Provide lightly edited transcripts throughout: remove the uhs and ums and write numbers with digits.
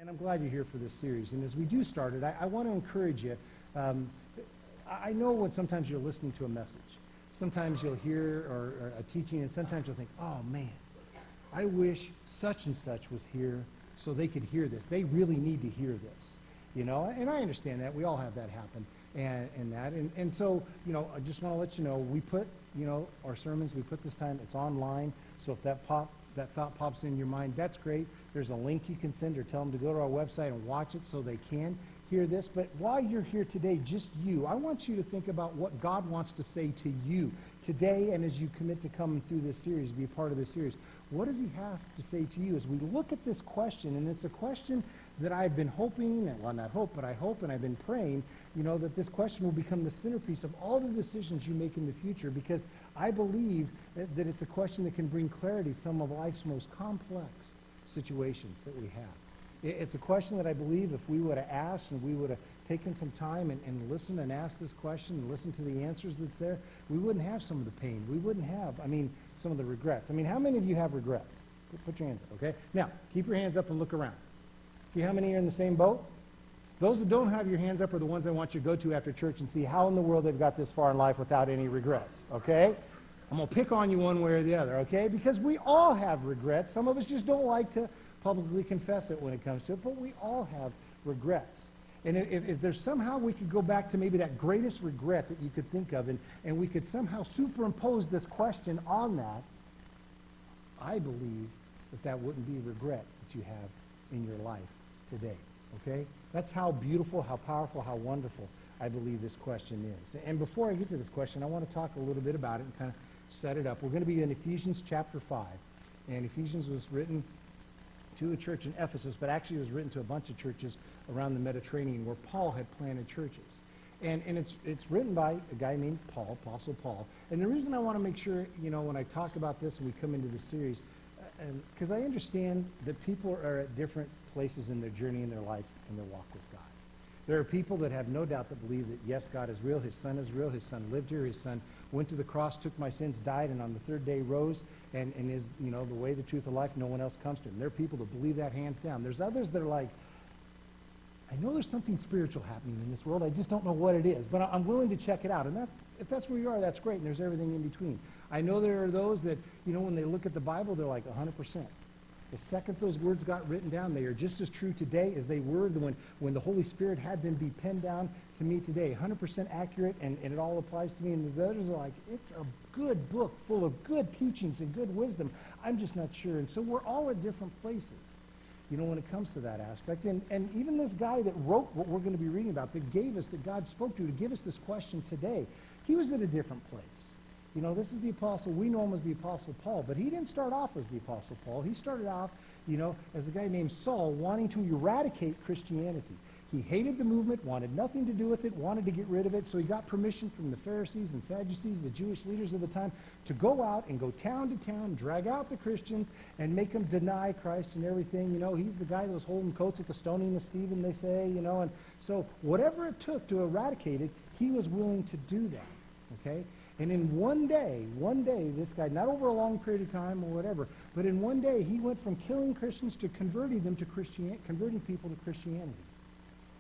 And I'm glad you're here for this series. And as we do start it, I want to encourage you. I know when sometimes you're listening to a message. Sometimes you'll hear or a teaching, and sometimes you'll think, oh, man, I wish such and such was here so they could hear this. They really need to hear this. You know, and I understand that. We all have that happen. And so, you know, I just want to let you know, we put, you know, our sermons, we put this time, it's online. So if that thought pops in your mind, that's great. There's a link you can send or tell them to go to our website and watch it so they can hear this. But while you're here today, just you, I want you to think about what God wants to say to you today, and as you commit to coming through this series, be a part of this series. What does he have to say to you as we look at this question? And it's a question that I've been hoping, well, not hope, but I hope and I've been praying, you know, that this question will become the centerpiece of all the decisions you make in the future, because I believe that it's a question that can bring clarity to some of life's most complex situations that we have. It's a question that I believe if we would have asked and we would have taken some time and listened and asked this question and listened to the answers that's there, we wouldn't have some of the pain. We wouldn't have, some of the regrets. How many of you have regrets? Put your hands up, okay? Now, keep your hands up and look around. See how many are in the same boat? Those that don't have your hands up are the ones I want you to go to after church and see how in the world they've got this far in life without any regrets, okay? I'm going to pick on you one way or the other, okay? Because we all have regrets. Some of us just don't like to publicly confess it when it comes to it, but we all have regrets. And if there's somehow we could go back to maybe that greatest regret that you could think of, and we could somehow superimpose this question on that, I believe that wouldn't be regret that you have in your life today, okay? That's how beautiful, how powerful, how wonderful I believe this question is. And before I get to this question, I want to talk a little bit about it and kind of set it up. We're going to be in Ephesians chapter 5. And Ephesians was written to a church in Ephesus, but actually it was written to a bunch of churches around the Mediterranean where Paul had planted churches. And it's written by a guy named Paul, Apostle Paul. And the reason I want to make sure, you know, when I talk about this and we come into the series, because I understand that people are at different places in their journey in their life and their walk with God. There are people that have no doubt that believe that, yes, God is real, his son is real, his son lived here, his son went to the cross, took my sins, died, and on the third day rose, and is, you know, the way, the truth, the life, no one else comes to him. There are people that believe that hands down. There's others that are like, I know there's something spiritual happening in this world, I just don't know what it is, but I'm willing to check it out. And if that's where you are, that's great, and there's everything in between. I know there are those that, you know, when they look at the Bible, they're like 100%. The second those words got written down, they are just as true today as they were when the Holy Spirit had them be penned down to me today. 100% accurate, and it all applies to me. And the others are like, it's a good book full of good teachings and good wisdom. I'm just not sure. And so we're all at different places, you know, when it comes to that aspect. And even this guy that wrote what we're going to be reading about, that gave us, that God spoke to give us this question today, he was at a different place. You know, this is the apostle, we know him as the Apostle Paul, but he didn't start off as the Apostle Paul. He started off, you know, as a guy named Saul, wanting to eradicate Christianity. He hated the movement, wanted nothing to do with it, wanted to get rid of it, so he got permission from the Pharisees and Sadducees, the Jewish leaders of the time, to go out and go town to town, drag out the Christians, and make them deny Christ and everything. You know, he's the guy that was holding coats at the stoning of Stephen, they say, you know, and so whatever it took to eradicate it, he was willing to do that, okay? And in one day, this guy, not over a long period of time or whatever, but in one day, he went from killing Christians to converting them to converting people to Christianity.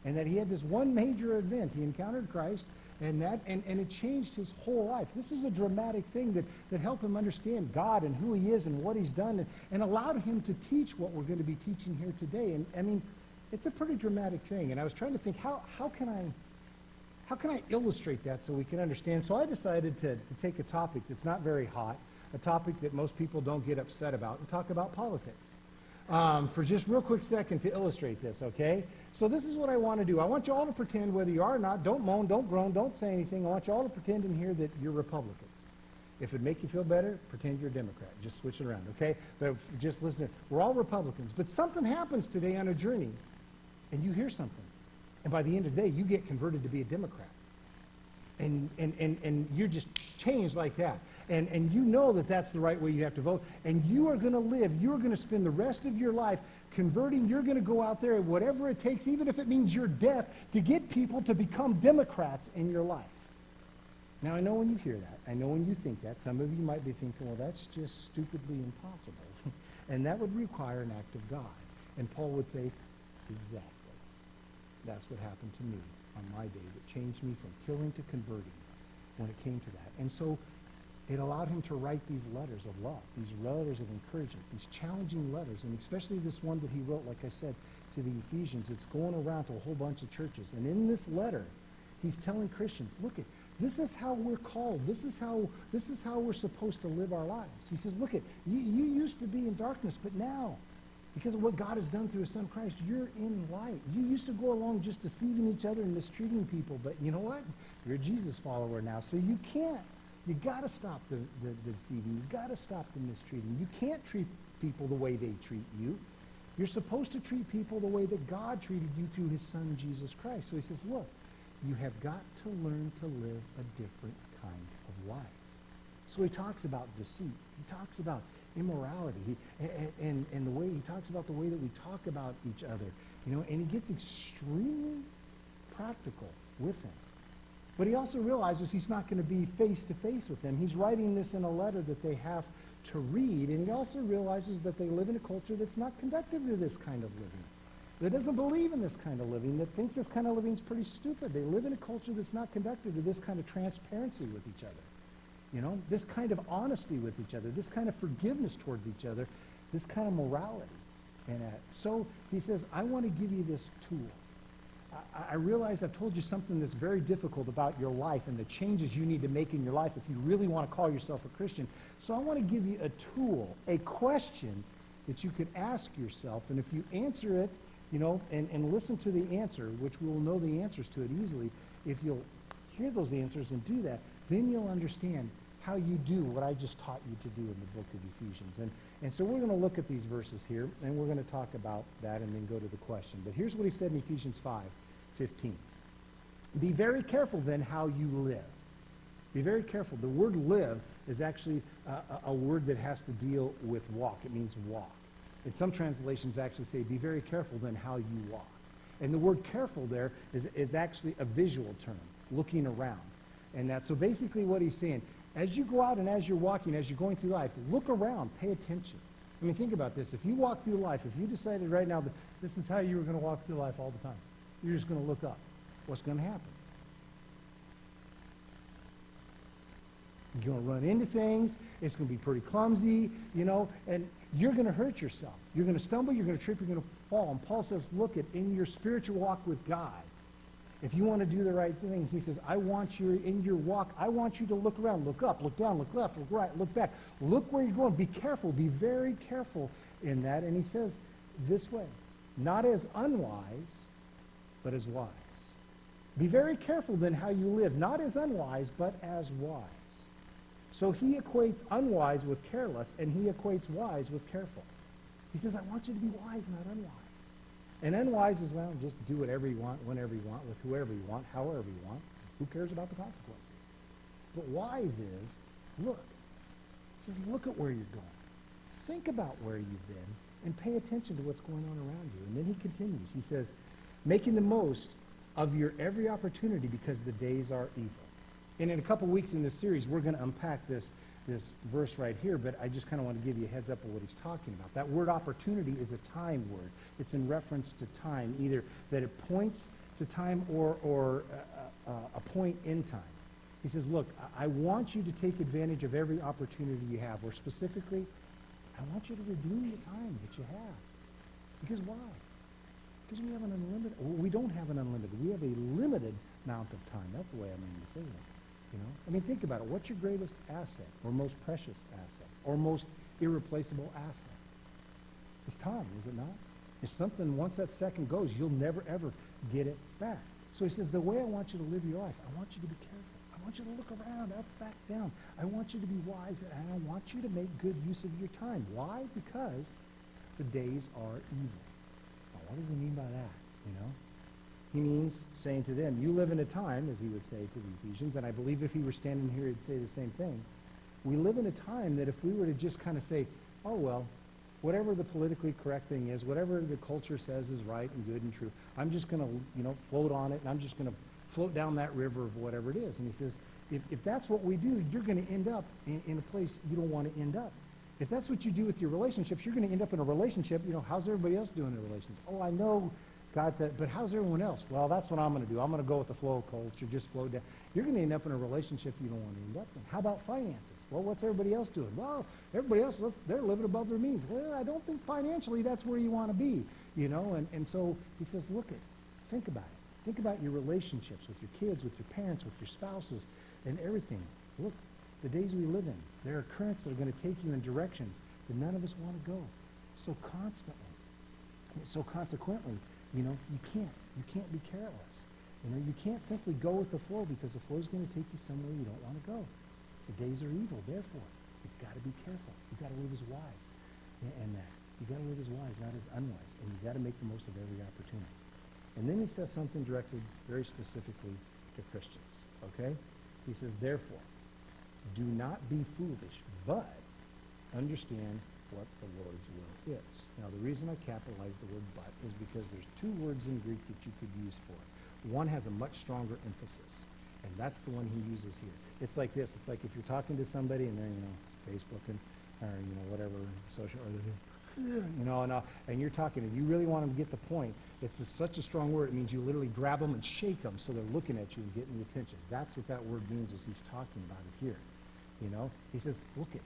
And that he had this one major event. He encountered Christ, and it changed his whole life. This is a dramatic thing that helped him understand God and who he is and what he's done, and allowed him to teach what we're going to be teaching here today. And it's a pretty dramatic thing. And I was trying to think, how can I illustrate that so we can understand? So I decided to take a topic that's not very hot, a topic that most people don't get upset about, and talk about politics. For just real quick second to illustrate this, okay? So this is what I want to do. I want you all to pretend, whether you are or not, don't moan, don't groan, don't say anything. I want you all to pretend in here that you're Republicans. If it'd make you feel better, pretend you're a Democrat. Just switch it around, okay? But just listen. We're all Republicans. But something happens today on a journey, and you hear something. And by the end of the day, you get converted to be a Democrat. And you're just changed like that. And you know that that's the right way you have to vote. And you are going to live, you are going to spend the rest of your life converting. You're going to go out there, whatever it takes, even if it means your death, to get people to become Democrats in your life. Now, I know when you hear that, I know when you think that, some of you might be thinking, well, that's just stupidly impossible. And that would require an act of God. And Paul would say, Exactly. That's what happened to me on my day that changed me from killing to converting when it came to that. And so it allowed him to write these letters of love, these letters of encouragement, these challenging letters, and especially this one that he wrote, like I said, to the Ephesians. It's going around to a whole bunch of churches. And in this letter, he's telling Christians, look, this is how we're called. This is how we're supposed to live our lives. He says, look, you used to be in darkness, but now, because of what God has done through his son Christ, you're in light. You used to go along just deceiving each other and mistreating people, but you know what? You're a Jesus follower now, so you can't. You got to stop the deceiving. You got to stop the mistreating. You can't treat people the way they treat you. You're supposed to treat people the way that God treated you through his son, Jesus Christ. So he says, look, you have got to learn to live a different kind of life. So he talks about deceit. He talks about immorality. And the way he talks about the way that we talk about each other. You know, and he gets extremely practical with them. But he also realizes he's not going to be face-to-face with them. He's writing this in a letter that they have to read. And he also realizes that they live in a culture that's not conducive to this kind of living, that doesn't believe in this kind of living, that thinks this kind of living is pretty stupid. They live in a culture that's not conducive to this kind of transparency with each other. You know, this kind of honesty with each other, this kind of forgiveness towards each other, this kind of morality. And so he says, I want to give you this tool. I realize I've told you something that's very difficult about your life and the changes you need to make in your life if you really want to call yourself a Christian. So I want to give you a tool, a question that you can ask yourself. And if you answer it, you know, and listen to the answer, which we will know the answers to it easily, if you'll hear those answers and do that, then you'll understand how you do what I just taught you to do in the book of Ephesians. And so we're going to look at these verses here, and we're going to talk about that and then go to the question. But here's what he said in Ephesians 5:15. Be very careful then how you live. Be very careful. The word live is actually a word that has to deal with walk. It means walk. And some translations actually say, be very careful then how you walk. And the word careful there is actually a visual term, looking around. And so basically what he's saying, as you go out and as you're walking, as you're going through life, look around, pay attention. I mean, think about this. If you walk through life, if you decided right now that this is how you were going to walk through life all the time, you're just going to look up. What's going to happen? You're going to run into things. It's going to be pretty clumsy, you know, and you're going to hurt yourself. You're going to stumble, you're going to trip, you're going to fall. And Paul says, look, in your spiritual walk with God, if you want to do the right thing, he says, I want you, in your walk, I want you to look around, look up, look down, look left, look right, look back. Look where you're going. Be careful. Be very careful in that. And he says this way, not as unwise, but as wise. Be very careful then how you live, not as unwise, but as wise. So he equates unwise with careless, and he equates wise with careful. He says, I want you to be wise, not unwise. And unwise is, well, just do whatever you want, whenever you want, with whoever you want, however you want. Who cares about the consequences? But wise is, look. He says, look at where you're going. Think about where you've been, and pay attention to what's going on around you. And then he continues. He says, making the most of your every opportunity because the days are evil. And in a couple weeks in this series, we're going to unpack this verse right here, but I just kind of want to give you a heads up of what he's talking about. That word opportunity is a time word. It's in reference to time, either that it points to time or a point in time. He says, look, I want you to take advantage of every opportunity you have, or specifically, I want you to redeem the time that you have. Because why? Because we have an unlimited, well, we don't have an unlimited, we have a limited amount of time. That's the way I mean to say that. You know, I mean, think about it. What's your greatest asset, or most precious asset, or most irreplaceable asset? It's time, is it not? It's something, once that second goes, you'll never, ever get it back. So he says, the way I want you to live your life, I want you to be careful. I want you to look around, up, back, down. I want you to be wise, and I want you to make good use of your time. Why? Because the days are evil. Now, what does he mean by that, you know? He means saying to them, you live in a time, as he would say to the Ephesians, and I believe if he were standing here, he'd say the same thing. We live in a time that if we were to just kind of say, oh, well, whatever the politically correct thing is, whatever the culture says is right and good and true, I'm just going to, you know, float on it, and I'm just going to float down that river of whatever it is. And he says, if that's what we do, you're going to end up in a place you don't want to end up. If that's what you do with your relationships, you're going to end up in a relationship, you know, how's everybody else doing in a relationship? Oh, I know God said, but how's everyone else? Well, that's what I'm going to do. I'm going to go with the flow of culture, just flow down. You're going to end up in a relationship you don't want to end up in. How about finances? Well, what's everybody else doing? Well, everybody else, they're living above their means. Well, I don't think financially that's where you want to be, you know. And so he says, think about it. Think about your relationships with your kids, with your parents, with your spouses, and everything. Look, the days we live in, there are currents that are going to take you in directions that none of us want to go. So constantly. So consequently, you know, you can't be careless. You know, you can't simply go with the flow because the flow is going to take you somewhere you don't want to go. The days are evil, therefore, you've got to be careful. You've got to live as wise. And that. You've got to live as wise, not as unwise. And you've got to make the most of every opportunity. And then he says something directed very specifically to Christians, okay? He says, therefore, do not be foolish, but understand what the Lord's will is. Now, the reason I capitalize the word but is because there's two words in Greek that you could use for it. One has a much stronger emphasis, and that's the one he uses here. It's like this. It's like if you're talking to somebody and they're, you know, Facebooking or, you know, whatever, social, or you know, and you're talking and you really want them to get the point. It's such a strong word. It means you literally grab them and shake them so they're looking at you and getting the attention. That's what that word means as he's talking about it here. You know, he says, look at,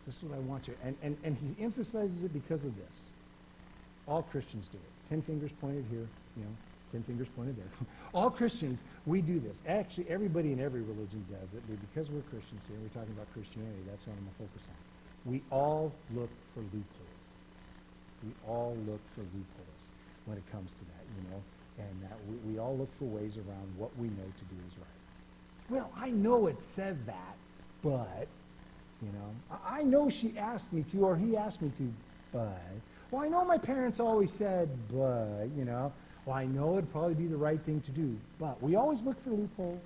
this is what I want you. And he emphasizes it because of this. All Christians do it. 10 fingers pointed here, you know, 10 fingers pointed there. All Christians, we do this. Actually, everybody in every religion does it, but because we're Christians here, we're talking about Christianity, that's what I'm going to focus on. We all look for loopholes. We all look for loopholes when it comes to that, you know, and that we all look for ways around what we know to do is right. Well, I know it says that, but, you know, I know she asked me to, or he asked me to, but, well, I know my parents always said, but, you know, well, I know it'd probably be the right thing to do, but we always look for loopholes.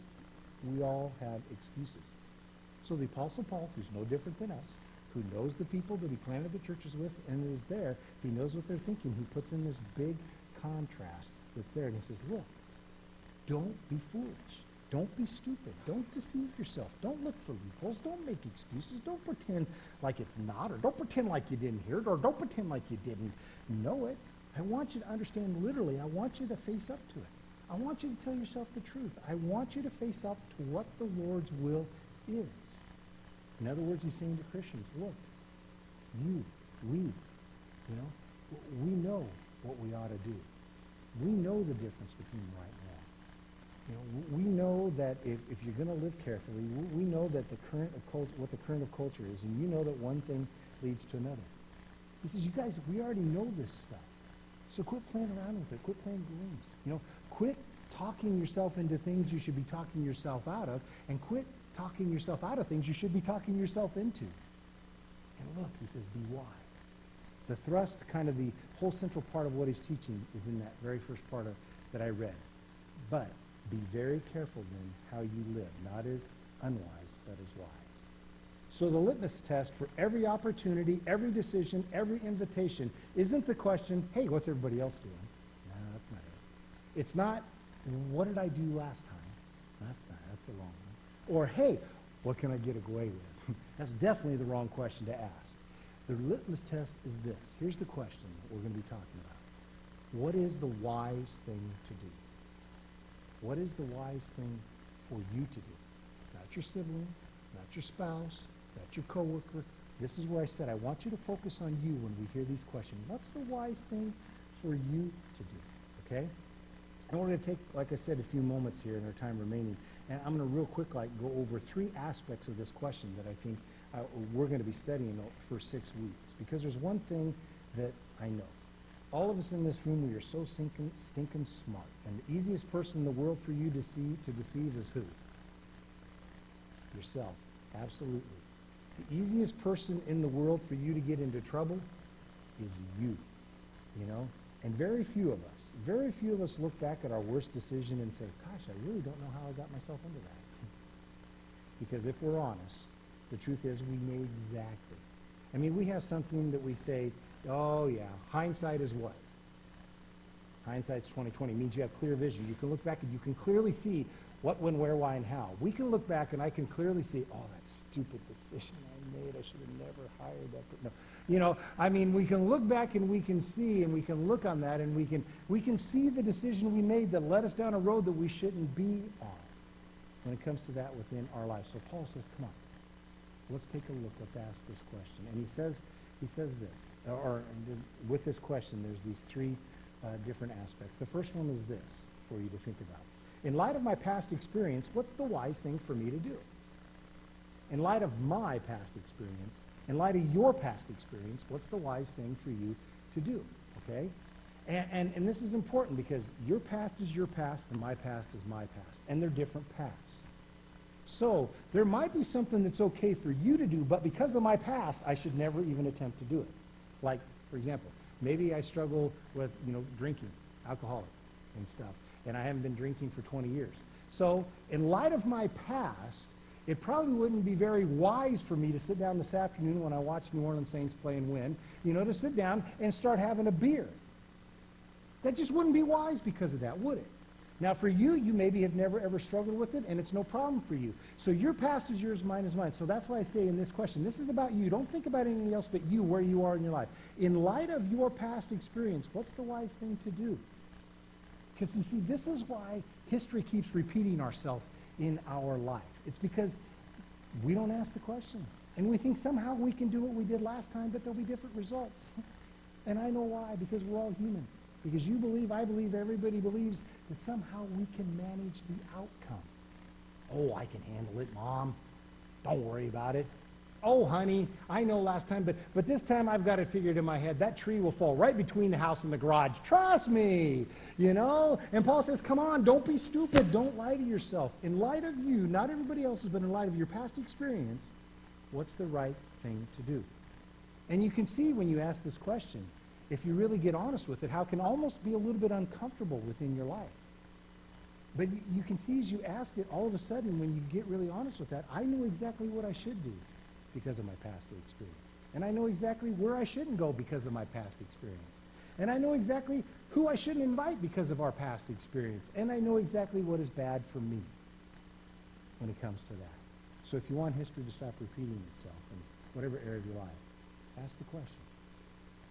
We all have excuses. So the Apostle Paul, who's no different than us, who knows the people that he planted the churches with and is there, he knows what they're thinking. He puts in this big contrast that's there, and he says, look, don't be foolish. Don't be stupid. Don't deceive yourself. Don't look for loopholes. Don't make excuses. Don't pretend like it's not, or don't pretend like you didn't hear it, or don't pretend like you didn't know it. I want you to understand literally. I want you to face up to it. I want you to tell yourself the truth. I want you to face up to what the Lord's will is. In other words, he's saying to Christians, look, we know what we ought to do. We know the difference between right and wrong. You know, we know that if you're going to live carefully, we know that what the current of culture is, and you know that one thing leads to another. He says, you guys, we already know this stuff. So quit playing around with it. Quit playing games. You know, quit talking yourself into things you should be talking yourself out of, and quit talking yourself out of things you should be talking yourself into. And look, he says, be wise. The thrust, kind of the whole central part of what he's teaching is in that very first part that I read. But be very careful then how you live, not as unwise, but as wise. So the litmus test for every opportunity, every decision, every invitation isn't the question, hey, what's everybody else doing? No, that's not it. It's not, what did I do last time? That's the wrong one. Or, hey, what can I get away with? That's definitely the wrong question to ask. The litmus test is this. Here's the question that we're going to be talking about. What is the wise thing to do? What is the wise thing for you to do? Not your sibling, not your spouse, not your coworker. This is where I said I want you to focus on you when we hear these questions. What's the wise thing for you to do? Okay? And we're going to take, like I said, a few moments here in our time remaining. And I'm going to real quick go over three aspects of this question that I think we're going to be studying for 6 weeks. Because there's one thing that I know. All of us in this room, we are so stinking smart. And the easiest person in the world for you to deceive is who? Yourself. Absolutely. The easiest person in the world for you to get into trouble is you. You know? And very few of us look back at our worst decision and say, gosh, I really don't know how I got myself into that. Because if we're honest, the truth is we may exactly. I mean, we have something that we say, oh yeah, hindsight is what? Hindsight's 20/20. Means you have clear vision. You can look back and you can clearly see what, when, where, why, and how. We can look back and I can clearly see, oh, that stupid decision I made. I should have never hired that person. No. You know, I mean, we can look back and we can see and we can look on that and we can see the decision we made that led us down a road that we shouldn't be on when it comes to that within our life. So Paul says, come on, let's take a look. Let's ask this question. And he says this, or with this question, there's these three different aspects. The first one is this for you to think about. In light of my past experience, what's the wise thing for me to do? In light of my past experience, in light of your past experience, what's the wise thing for you to do? Okay? And this is important because your past is your past and my past is my past. And they're different paths. So there might be something that's okay for you to do, but because of my past, I should never even attempt to do it. Like, for example, maybe I struggle with, drinking, alcoholic and stuff, and I haven't been drinking for 20 years. So in light of my past, it probably wouldn't be very wise for me to sit down this afternoon when I watch New Orleans Saints play and win, to sit down and start having a beer. That just wouldn't be wise because of that, would it? Now, for you, you maybe have never, ever struggled with it, and it's no problem for you. So your past is yours, mine is mine. So that's why I say in this question, this is about you. Don't think about anything else but you, where you are in your life. In light of your past experience, what's the wise thing to do? Because, you see, this is why history keeps repeating ourselves in our life. It's because we don't ask the question. And we think somehow we can do what we did last time, but there'll be different results. And I know why, because we're all human. Because you believe, I believe, everybody believes that somehow we can manage the outcome. Oh, I can handle it, Mom. Don't worry about it. Oh, honey, I know last time, but this time I've got it figured in my head. That tree will fall right between the house and the garage. Trust me, And Paul says, come on, don't be stupid. Don't lie to yourself. In light of you, not everybody else's, but in light of your past experience, what's the right thing to do? And you can see when you ask this question, if you really get honest with it, how it can almost be a little bit uncomfortable within your life. But you can see as you asked it, all of a sudden, when you get really honest with that, I knew exactly what I should do because of my past experience. And I know exactly where I shouldn't go because of my past experience. And I know exactly who I shouldn't invite because of our past experience. And I know exactly what is bad for me when it comes to that. So if you want history to stop repeating itself in whatever area of your life, ask the question.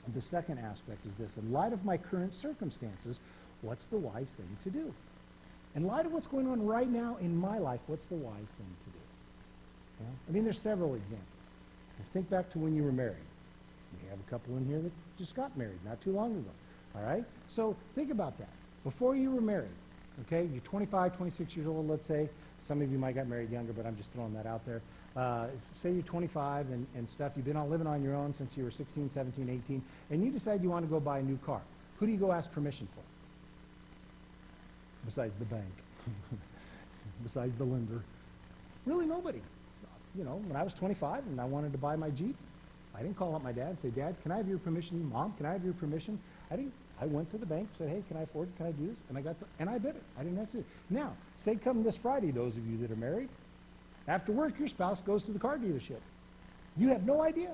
And the second aspect is this. In light of my current circumstances, what's the wise thing to do? In light of what's going on right now in my life, what's the wise thing to do? There's several examples. Think back to when you were married. We have a couple in here that just got married not too long ago. All right? So think about that. Before you were married, okay, you're 25, 26 years old, let's say. Some of you might got married younger, but I'm just throwing that out there. Say you're 25 and stuff. You've been living on your own since you were 16, 17, 18, and you decide you want to go buy a new car. Who do you go ask permission for? Besides the bank. Besides the lender. Really nobody. When I was 25 and I wanted to buy my Jeep, I didn't call up my dad and say, Dad, can I have your permission? Mom, can I have your permission? I went to the bank, said, hey, can I afford it? Can I do this? And I bid it. I didn't have to. Now, say come this Friday, those of you that are married, after work, your spouse goes to the car dealership. You have no idea.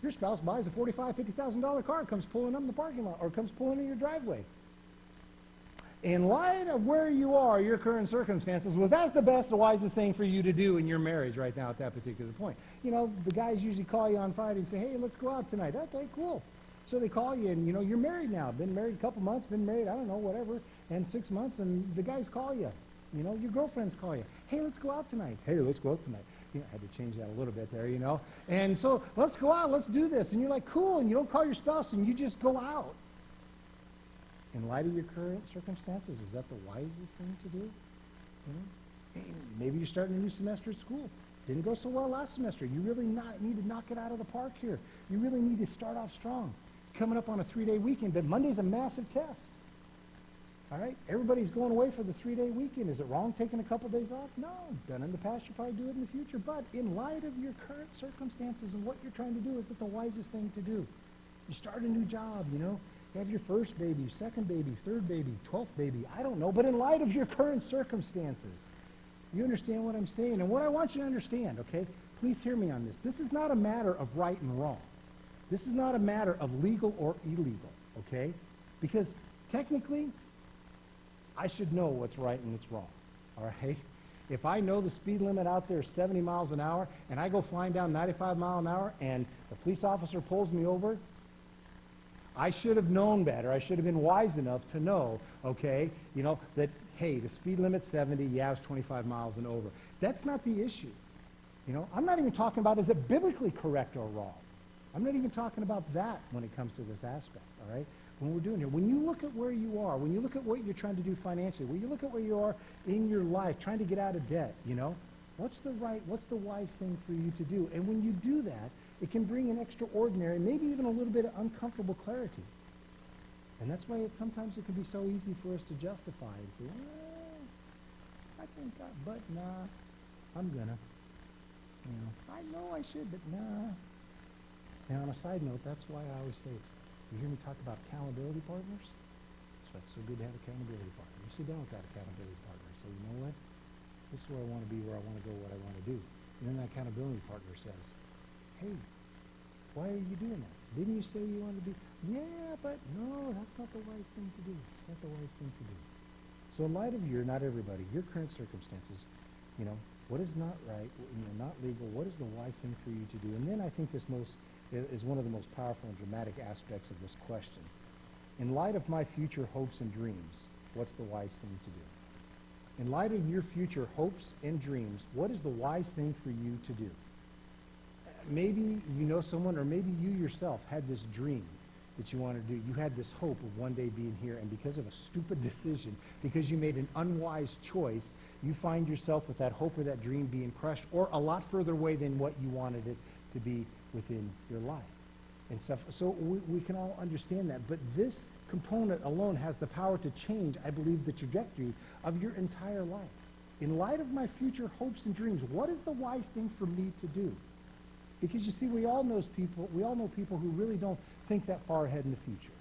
Your spouse buys a $45,000, $50,000 car, comes pulling up in the parking lot, or comes pulling in your driveway. In light of where you are, your current circumstances, well, that's the best, the wisest thing for you to do in your marriage right now at that particular point. The guys usually call you on Friday and say, hey, let's go out tonight. Okay, cool. So they call you, and, you're married now. Been married a couple months, been married, I don't know, whatever, and 6 months, and the guys call you. Your girlfriends call you. Hey, let's go out tonight. Hey, let's go out tonight. I had to change that a little bit there, And so, let's go out, let's do this. And you're like, cool, and you don't call your spouse, and you just go out. In light of your current circumstances, is that the wisest thing to do? Maybe you're starting a new semester at school. Didn't go so well last semester. You really need to knock it out of the park here. You really need to start off strong. Coming up on a 3-day weekend, but Monday's a massive test. All right? Everybody's going away for the 3-day weekend. Is it wrong taking a couple days off? No. Done in the past, you probably do it in the future. But in light of your current circumstances and what you're trying to do, is it the wisest thing to do? You start a new job, You have your first baby, second baby, third baby, 12th baby. I don't know. But in light of your current circumstances, you understand what I'm saying? And what I want you to understand, okay, please hear me on this. This is not a matter of right and wrong. This is not a matter of legal or illegal, okay? Because technically, I should know what's right and what's wrong, all right? If I know the speed limit out there is 70 miles an hour, and I go flying down 95 mile an hour, and the police officer pulls me over, I should have known better. I should have been wise enough to know, okay, that, hey, the speed limit's 70, yeah, it's 25 miles and over. That's not the issue. I'm not even talking about is it biblically correct or wrong. I'm not even talking about that when it comes to this aspect, all right? When we're doing here, when you look at where you are, when you look at what you're trying to do financially, when you look at where you are in your life, trying to get out of debt, what's the wise thing for you to do? And when you do that, it can bring an extraordinary, maybe even a little bit of uncomfortable clarity. And that's why sometimes it can be so easy for us to justify and say, I think, but nah, I'm gonna. I know I should, but nah. Now, on a side note, that's why I always say you hear me talk about accountability partners? That's why it's so good to have accountability partners. You sit down with that accountability partner and say, you know what? This is where I want to be, where I want to go, what I want to do. And then that accountability partner says, hey, why are you doing that? Didn't you say you wanted to be? Yeah, but no, that's not the wise thing to do. It's not the wise thing to do. So in light of not everybody, your current circumstances, what is not right, not legal, what is the wise thing for you to do? And then I think this is one of the most powerful and dramatic aspects of this question. In light of my future hopes and dreams, what's the wise thing to do? In light of your future hopes and dreams, what is the wise thing for you to do? Maybe you know someone, or maybe you yourself had this dream that you wanted to do. You had this hope of one day being here, and because of a stupid decision, because you made an unwise choice, you find yourself with that hope or that dream being crushed, or a lot further away than what you wanted it to be within your life and stuff. So we can all understand that. But this component alone has the power to change, I believe, the trajectory of your entire life. In light of my future hopes and dreams, what is the wise thing for me to do? Because you see, we all know people who really don't think that far ahead in the future.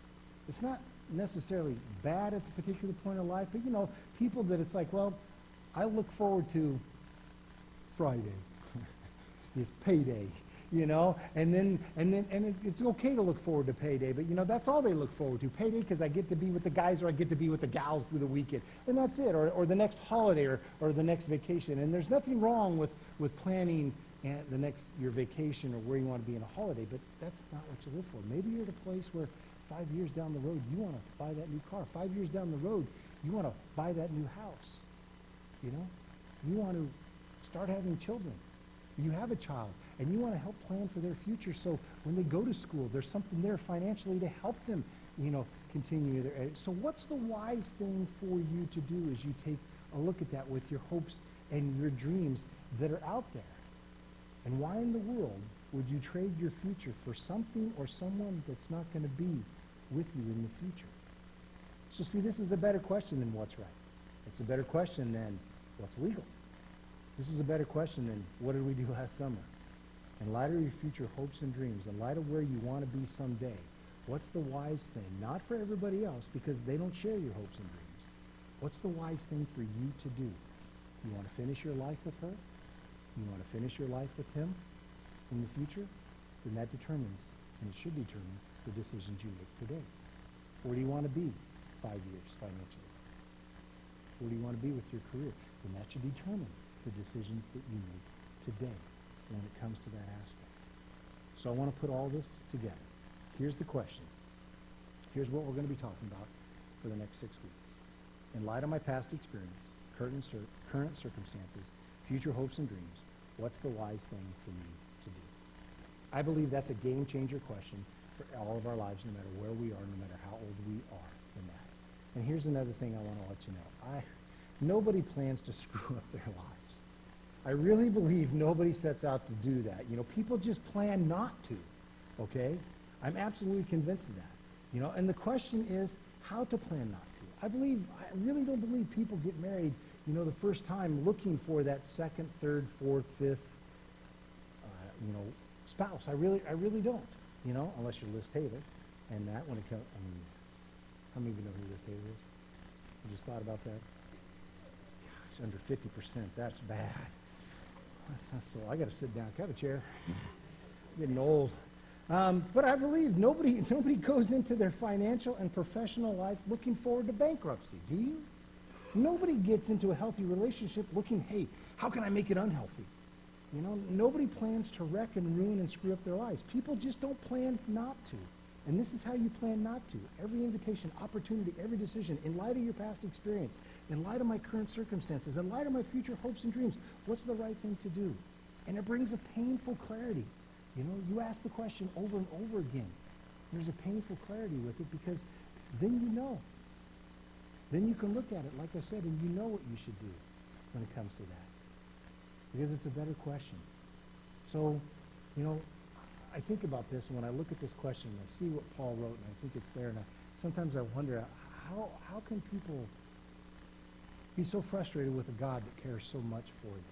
It's not necessarily bad at the particular point of life, but people that it's like, well, I look forward to Friday. It's payday, and it's okay to look forward to payday, but that's all they look forward to, payday, because I get to be with the guys or I get to be with the gals through the weekend, and that's it, or the next holiday or the next vacation. And there's nothing wrong with planning your vacation or where you want to be in a holiday, but that's not what you live for. Maybe you're at a place where 5 years down the road you want to buy that new car. 5 years down the road you want to buy that new house. You want to start having children. You have a child, and you want to help plan for their future, so when they go to school, there's something there financially to help them, continue their. So what's the wise thing for you to do as you take a look at that with your hopes and your dreams that are out there? And why in the world would you trade your future for something or someone that's not going to be with you in the future? So see, this is a better question than what's right. It's a better question than what's legal. This is a better question than what did we do last summer? In light of your future hopes and dreams, in light of where you want to be someday, what's the wise thing? Not for everybody else, because they don't share your hopes and dreams. What's the wise thing for you to do? You want to finish your life with her? You want to finish your life with him in the future? Then that determines, and it should determine, the decisions you make today. Where do you want to be 5 years financially? Where do you want to be with your career? Then that should determine the decisions that you make today when it comes to that aspect. So I want to put all this together. Here's the question. Here's what we're going to be talking about for the next 6 weeks. In light of my past experience, current circumstances, future hopes and dreams, what's the wise thing for me to do? I believe that's a game-changer question for all of our lives, no matter where we are, no matter how old we are in that. And here's another thing I want to let you know. Nobody plans to screw up their lives. I really believe nobody sets out to do that. People just plan not to, okay? I'm absolutely convinced of that. And the question is how to plan not to. I really don't believe people get married, the first time looking for that second, third, fourth, fifth, spouse. I really don't, unless you're Liz Taylor. And that when it comes, how many of you know who Liz Taylor is? You just thought about that? Gosh, under 50%, that's bad. So I got to sit down. Can I have a chair? I'm getting old. But I believe nobody goes into their financial and professional life looking forward to bankruptcy, do you? Nobody gets into a healthy relationship looking, hey, how can I make it unhealthy? You know, nobody plans to wreck and ruin and screw up their lives. People just don't plan not to. And this is how you plan not to. Every invitation, opportunity, every decision, in light of your past experience, in light of my current circumstances, in light of my future hopes and dreams, what's the right thing to do? And it brings a painful clarity. You know, you ask the question over and over again. There's a painful clarity with it because then you know. Then you can look at it, like I said, and you know what you should do when it comes to that. Because it's a better question. So, you know, I think about this, and when I look at this question, I see what Paul wrote, and I think it's there, and sometimes I wonder, how can people be so frustrated with a God that cares so much for you?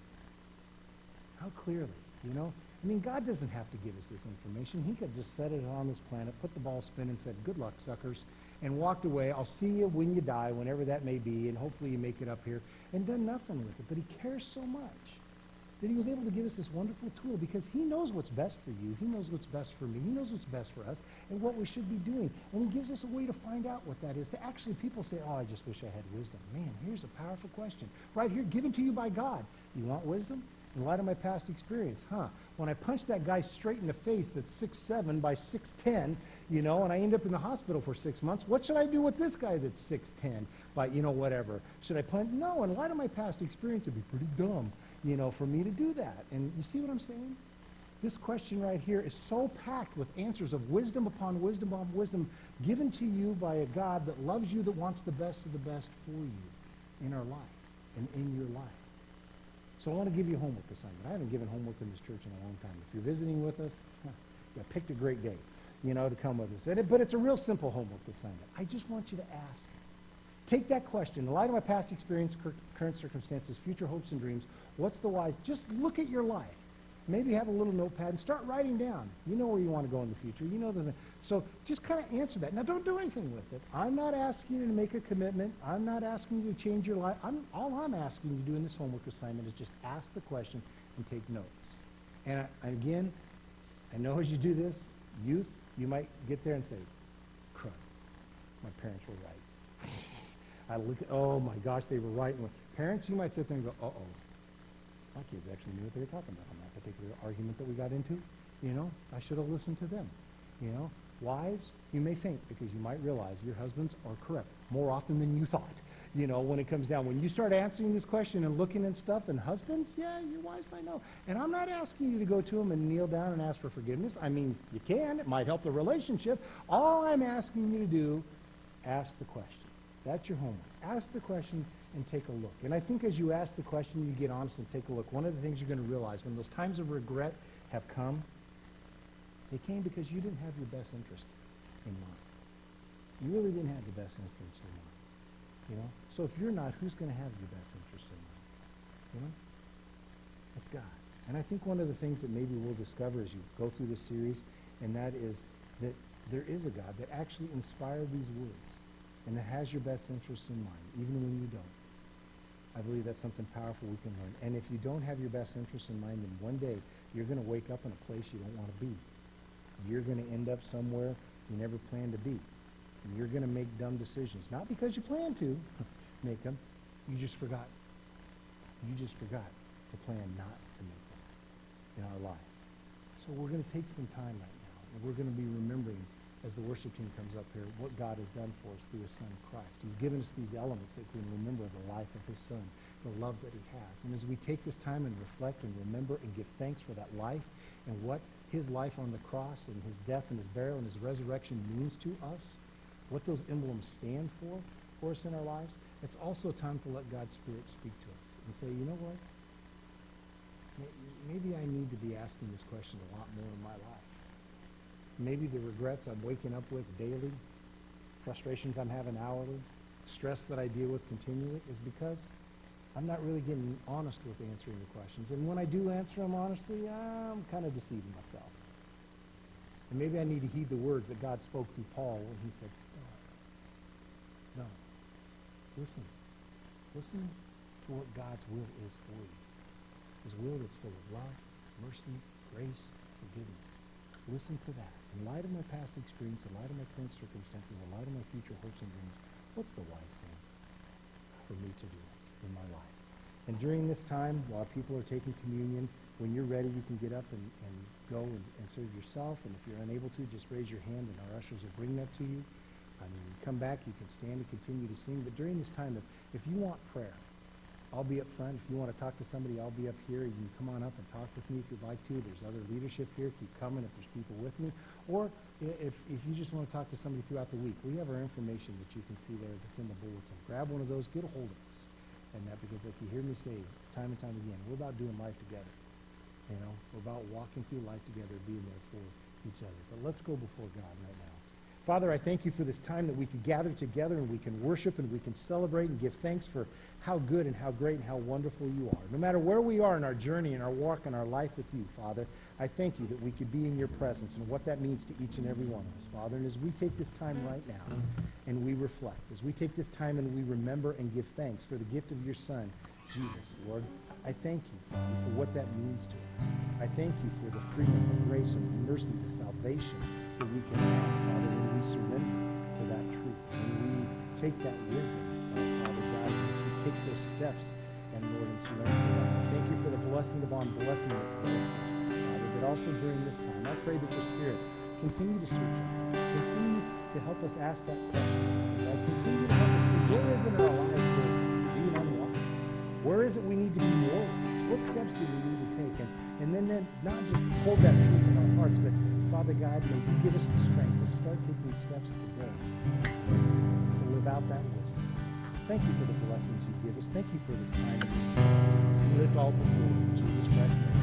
How clearly, you know? I mean, God doesn't have to give us this information. He could just set it on this planet, put the ball spin, and said, good luck, suckers, and walked away. I'll see you when you die, whenever that may be, and hopefully you make it up here, and done nothing with it. But he cares so much that he was able to give us this wonderful tool because he knows what's best for you. He knows what's best for me. He knows what's best for us and what we should be doing. And he gives us a way to find out what that is. To actually, people say, oh, I just wish I had wisdom. Man, here's a powerful question. Right here, given to you by God. You want wisdom? In light of my past experience, when I punch that guy straight in the face that's 6'7" by 6'10", you know, and I end up in the hospital for 6 months, what should I do with this guy that's 6'10", by, you know, whatever? Should I punch? No, in light of my past experience, it'd be pretty dumb, you know, for me to do that. And you see what I'm saying? This question right here is so packed with answers of wisdom upon wisdom upon wisdom given to you by a God that loves you, that wants the best of the best for you in our life and in your life. So I want to give you a homework assignment. I haven't given homework in this church in a long time. If you're visiting with us, you picked a great day, you know, to come with us. But it's a real simple homework assignment. I just want you to ask. Take that question. In light of my past experience, current circumstances, future hopes and dreams, what's the wise? Just look at your life. Maybe have a little notepad and start writing down. You know where you want to go in the future. You know so just kind of answer that. Now, don't do anything with it. I'm not asking you to make a commitment. I'm not asking you to change your life. All I'm asking you to do in this homework assignment is just ask the question and take notes. And again, I know as you do this, youth, you might get there and say, crud, my parents were right. I look at, oh my gosh, they were right. Parents, you might sit there and go, uh-oh. My kids actually knew what they were talking about on that particular argument that we got into. You know, I should have listened to them. You know, wives, you may think because you might realize your husbands are correct more often than you thought. You know, when it comes down, when you start answering this question and looking at stuff, and husbands, yeah, your wives might know. And I'm not asking you to go to them and kneel down and ask for forgiveness. I mean, you can. It might help the relationship. All I'm asking you to do, ask the question. That's your homework. Ask the question and take a look. And I think as you ask the question, you get honest and take a look. One of the things you're going to realize when those times of regret have come, they came because you didn't have your best interest in mind. You really didn't have the best interest in mind. You know? So if you're not, who's going to have your best interest in mind? You know? It's God. And I think one of the things that maybe we'll discover as you go through this series, and that is that there is a God that actually inspired these words and that has your best interests in mind, even when you don't. I believe that's something powerful we can learn. And if you don't have your best interests in mind, then one day you're going to wake up in a place you don't want to be. You're going to end up somewhere you never planned to be. And you're going to make dumb decisions. Not because you plan to make them. You just forgot. You just forgot to plan not to make them in our life. So we're going to take some time right now. And we're going to be remembering, as the worship team comes up here, what God has done for us through his son Christ. He's given us these elements that we can remember the life of his son, the love that he has. And as we take this time and reflect and remember and give thanks for that life and what his life on the cross and his death and his burial and his resurrection means to us, what those emblems stand for us in our lives, it's also time to let God's Spirit speak to us and say, you know what? Maybe I need to be asking this question a lot more in my life. Maybe the regrets I'm waking up with daily, frustrations I'm having hourly, stress that I deal with continually is because I'm not really getting honest with answering the questions. And when I do answer them honestly, I'm kind of deceiving myself. And maybe I need to heed the words that God spoke through Paul when he said, no. Listen. Listen to what God's will is for you. His will that's full of love, mercy, grace, forgiveness. Listen to that. In light of my past experience, in light of my current circumstances, in light of my future hopes and dreams, what's the wise thing? for me to do in my life. And during this time, while people are taking communion, when you're ready, you can get up and go and serve yourself. And if you're unable to, just raise your hand and our ushers will bring that to you. I mean, come back, you can stand and continue to sing. But during this time, if you want prayer, I'll be up front. If you want to talk to somebody, I'll be up here. You can come on up and talk with me if you'd like to. There's other leadership here. Keep coming if there's people with me. Or if you just want to talk to somebody throughout the week, we have our information that you can see there that's in the bulletin. Grab one of those, get a hold of us. And that, because like you hear me say time and time again, we're about doing life together. You know, we're about walking through life together, being there for each other. But let's go before God right now. Father, I thank you for this time that we can gather together and we can worship and we can celebrate and give thanks for how good and how great and how wonderful you are. No matter where we are in our journey and our walk and our life with you, Father, I thank you that we could be in your presence and what that means to each and every one of us, Father. And as we take this time right now and we reflect, as we take this time and we remember and give thanks for the gift of your Son, Jesus, Lord, I thank you, Father, for what that means to us. I thank you for the freedom, the grace, and the mercy, the salvation that we can have, Father, when we surrender to that truth, when we take that wisdom, Father God, when we take those steps, and Lord, and surrender to that. I thank you for the blessing upon blessing that's there for us, Father, but also during this time, I pray that your Spirit continue to search us, continue to help us ask that question, Father, continue to help us see where is it in our lives where being unwise? Where is it we need to be more? What steps do we need to take? And then not just hold that truth in our hearts, but Father God, may you give us the strength to start taking steps today to live out that wisdom. Thank you for the blessings you give us. Thank you for this time and this time. We lift all before you in Jesus Christ's name.